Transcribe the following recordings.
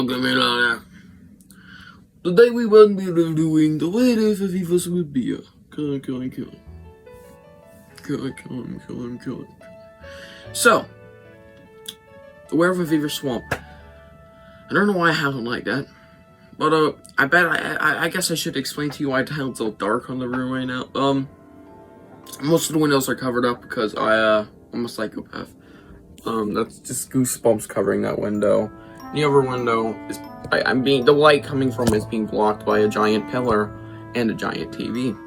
don't get me like that. Today we won't be reviewing the way if he was with beer. Kill him. So, the Werewolf of Fever Swamp. I don't know why I haven't like that. But, I guess I should explain to you why it's so dark on the room right now. Most of the windows are covered up because I'm a psychopath. That's just Goosebumps covering that window. The other window is, the light coming from is being blocked by a giant pillar and a giant TV.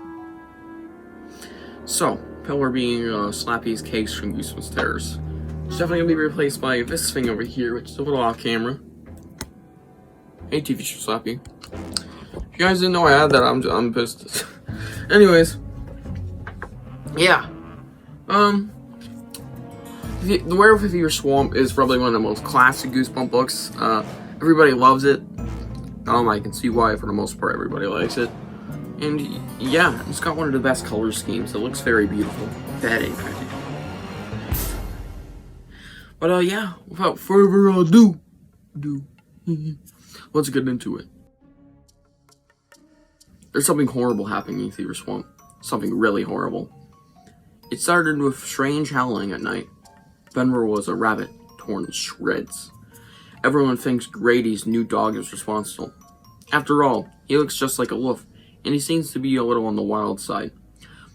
So, pillar being Slappy's case from Goosebumps Terrors. It's definitely gonna be replaced by this thing over here, which is a little off camera. Hey, TV show Slappy. If you guys didn't know I had that, I'm pissed. Anyways, yeah. The Werewolf of Fever Swamp is probably one of the most classic Goosebump books. Everybody loves it. I can see why for the most part everybody likes it. And yeah, it's got one of the best color schemes. It looks very beautiful. Very pretty. But yeah, without further ado, let's get into it. There's something horrible happening in Fever Swamp. Something really horrible. It started with strange howling at night. Then there was a rabbit torn to shreds. Everyone thinks Grady's new dog is responsible. After all, he looks just like a wolf, and he seems to be a little on the wild side.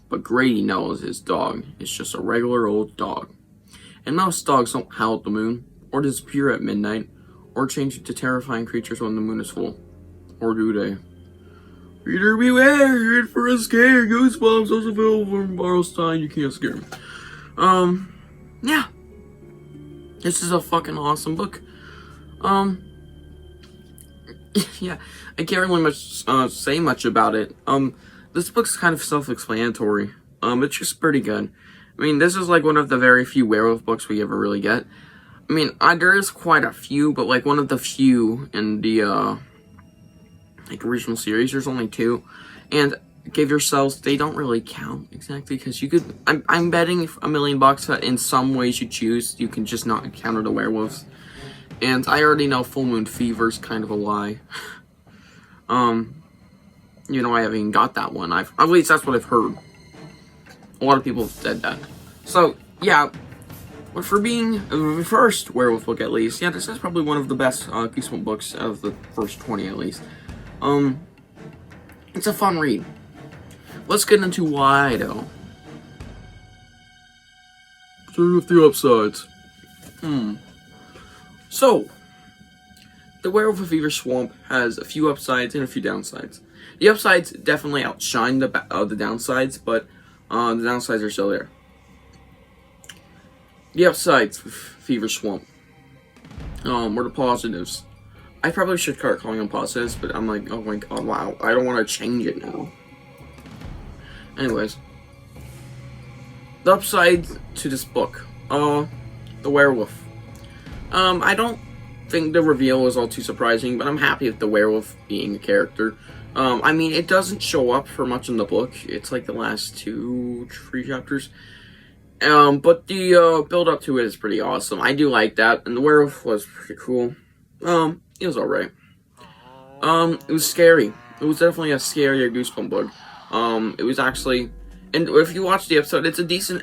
But Grady knows his dog is just a regular old dog. And most dogs don't howl at the moon, or disappear at midnight, or change into terrifying creatures when the moon is full. Or do they? Reader beware, you're in for a scare. Goosebumps also available from Stine. You can't scare me. Yeah. This is a fucking awesome book. Yeah, I can't really say much about it. This book's kind of self-explanatory. It's just pretty good. I mean, this is like one of the very few werewolf books we ever really get. I mean, there is quite a few, but like one of the few in the, original series. There's only 2. And give yourselves, they don't really count exactly, because you could, I'm betting $1 million that in some ways you choose, you can just not encounter the werewolves. And I already know Full Moon Fever's kind of a lie. I haven't even got that one. At least that's what I've heard. A lot of people have said that. So, yeah. But for being the first werewolf book, at least, yeah, this is probably one of the best Goosebump books out of the first 20, at least. It's a fun read. Let's get into why, though. Starting with the upsides. So, the Werewolf of Fever Swamp has a few upsides and a few downsides. The upsides definitely outshine the downsides, but the downsides are still there. The upsides of Fever Swamp were the positives. I probably should start calling them positives, but I'm like, oh my god, wow, I don't want to change it now. Anyways, the upsides to this book, the werewolf. I don't think the reveal was all too surprising, but I'm happy with the werewolf being a character. I mean, it doesn't show up for much in the book. It's like the last 2-3 chapters. But the build up to it is pretty awesome. I do like that, and the werewolf was pretty cool. It was alright. It was scary. It was definitely a scarier Goosebump book. It was actually, and if you watch the episode, it's a decent,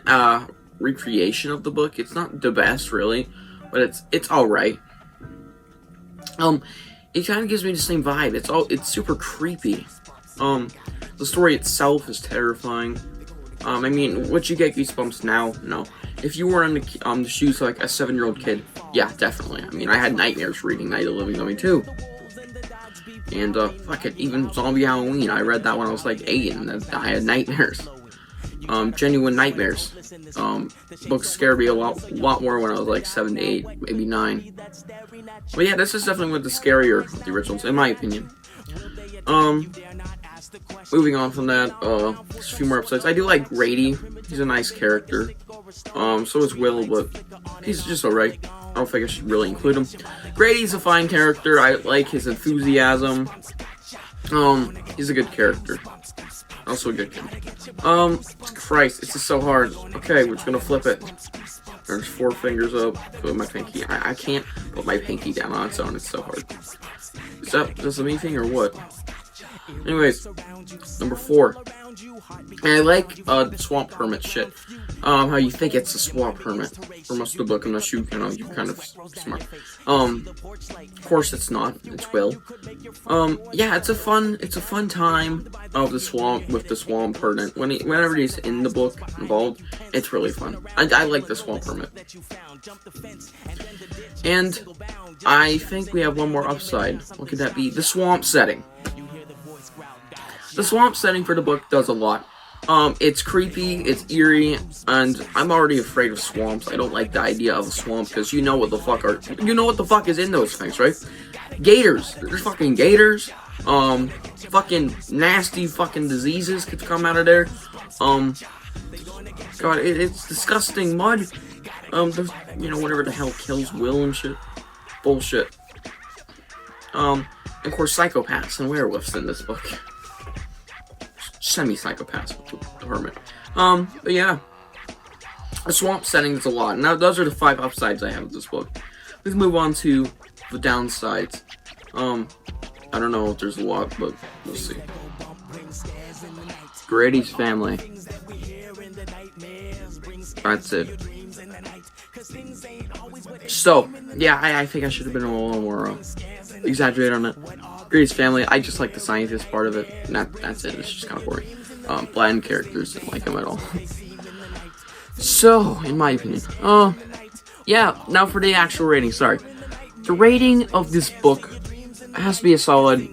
recreation of the book. It's not the best, really, but it's alright. It kind of gives me the same vibe. It's super creepy. The story itself is terrifying. I mean, would you get Goosebumps now? No. If you were in the shoes of like a 7-year-old kid, yeah, definitely. I mean, I had nightmares reading Night of the Living Dummy too. And, fuck it, even Zombie Halloween, I read that when I was like 8, and I had nightmares. Genuine nightmares. Books scared me a lot more when I was like 7 to 8, maybe 9. But yeah, this is definitely one of the scarier of the originals, in my opinion. Moving on from that, just a few more episodes. I do like Grady. He's a nice character. So is Will, but he's just alright. I don't think I should really include him. Grady's a fine character. I like his enthusiasm. He's a good character. Also a good kid. Christ, it's just so hard. Okay, we're just gonna flip it. There's 4 fingers up. Put my pinky. I can't put my pinky down on its own. It's so hard. Is that just a me thing or what? Anyways, number 4. And I like the swamp hermit shit. How you think it's a swamp hermit for most of the book, unless you know you're kind of smart. Of course it's not. It's Will. Yeah, it's a fun time of the swamp with the swamp hermit. Whenever he's in the book involved, it's really fun. I like the swamp hermit. And I think we have one more upside. What could that be? The swamp setting. The swamp setting for the book does a lot. It's creepy, it's eerie, and I'm already afraid of swamps. I don't like the idea of a swamp because you know what the fuck is in those things, right? Gators. There's fucking gators. Fucking nasty fucking diseases could come out of there. God, it's disgusting mud. Whatever the hell kills Will and shit. Bullshit. Of course, psychopaths and werewolves in this book. Semi-psychopaths with the hermit. But yeah. A swamp setting is a lot. Now, those are the 5 upsides I have with this book. Let's move on to the downsides. I don't know if there's a lot, but we'll see. Grady's family. That's it. So, yeah, I think I should have been a little more exaggerated on it. Grady's family, I just like the scientist part of it. That's it, it's just kind of boring. Bland characters, didn't like them at all. So, in my opinion, yeah, now for the actual rating, sorry. The rating of this book has to be a solid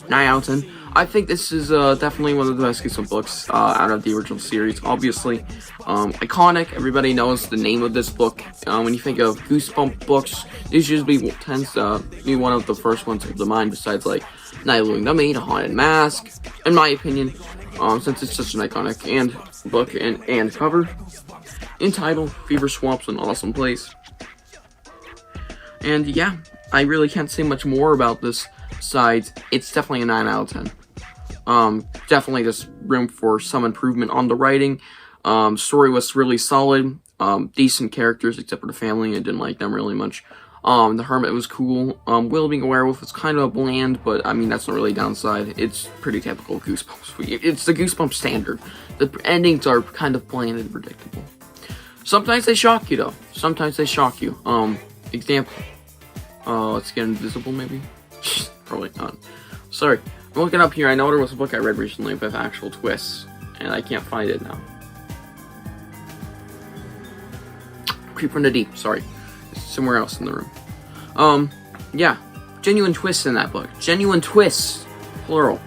9 out of 10. I think this is definitely one of the best Goosebumps books out of the original series. Obviously, iconic. Everybody knows the name of this book. When you think of Goosebump books, this usually tends to be one of the first ones to the mind, besides like Night of the Living Dummy, The Haunted Mask. In my opinion, since it's such an iconic book and cover. Entitled Fever Swamp's an awesome place. And yeah, I really can't say much more about this. Besides, it's definitely a 9 out of 10. Definitely just room for some improvement on the writing. Story was really solid. Decent characters, except for the family. I didn't like them really much. The hermit was cool. Will being a werewolf was kind of bland, but I mean, that's not really a downside. It's pretty typical Goosebumps. It's the Goosebumps standard. The endings are kind of bland and predictable. Sometimes they shock you, though. Sometimes they shock you. Example. Let's get Invisible, maybe? Probably not. Sorry. I'm looking up here. I know there was a book I read recently with actual twists, and I can't find it now. Creep from the Deep. Sorry. It's somewhere else in the room. Yeah. Genuine twists in that book. Genuine twists. Plural.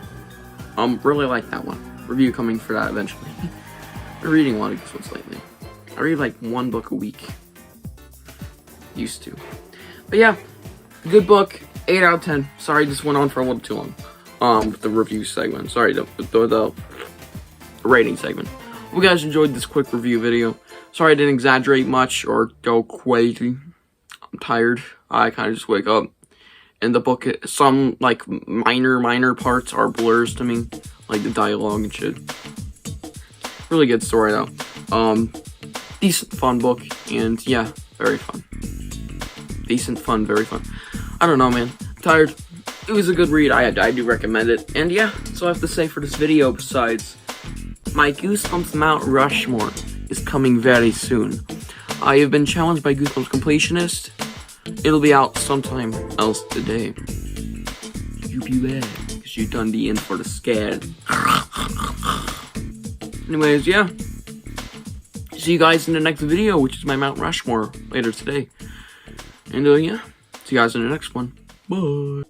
Really like that one. Review coming for that eventually. I've been reading a lot of these ones lately. I read like 1 book a week. Used to. But yeah. Good book. 8 out of 10. Sorry, this went on for a little too long. With the review segment. Sorry, the rating segment. Hope you guys enjoyed this quick review video. Sorry I didn't exaggerate much or go crazy. I'm tired. I kind of just wake up. And the book, some like minor parts are blurs to me. Like the dialogue and shit. Really good story though. Decent fun book. And yeah, very fun. Decent fun, very fun. I don't know, man. I'm tired. It was a good read. I do recommend it. And yeah, that's all I have to say for this video. Besides, my Goosebumps Mount Rushmore is coming very soon. I have been challenged by Goosebumps Completionist. It'll be out sometime else today. You beware, because you done the in for the scared. Anyways, yeah. See you guys in the next video, which is my Mount Rushmore later today. And yeah, see you guys in the next one. Bye.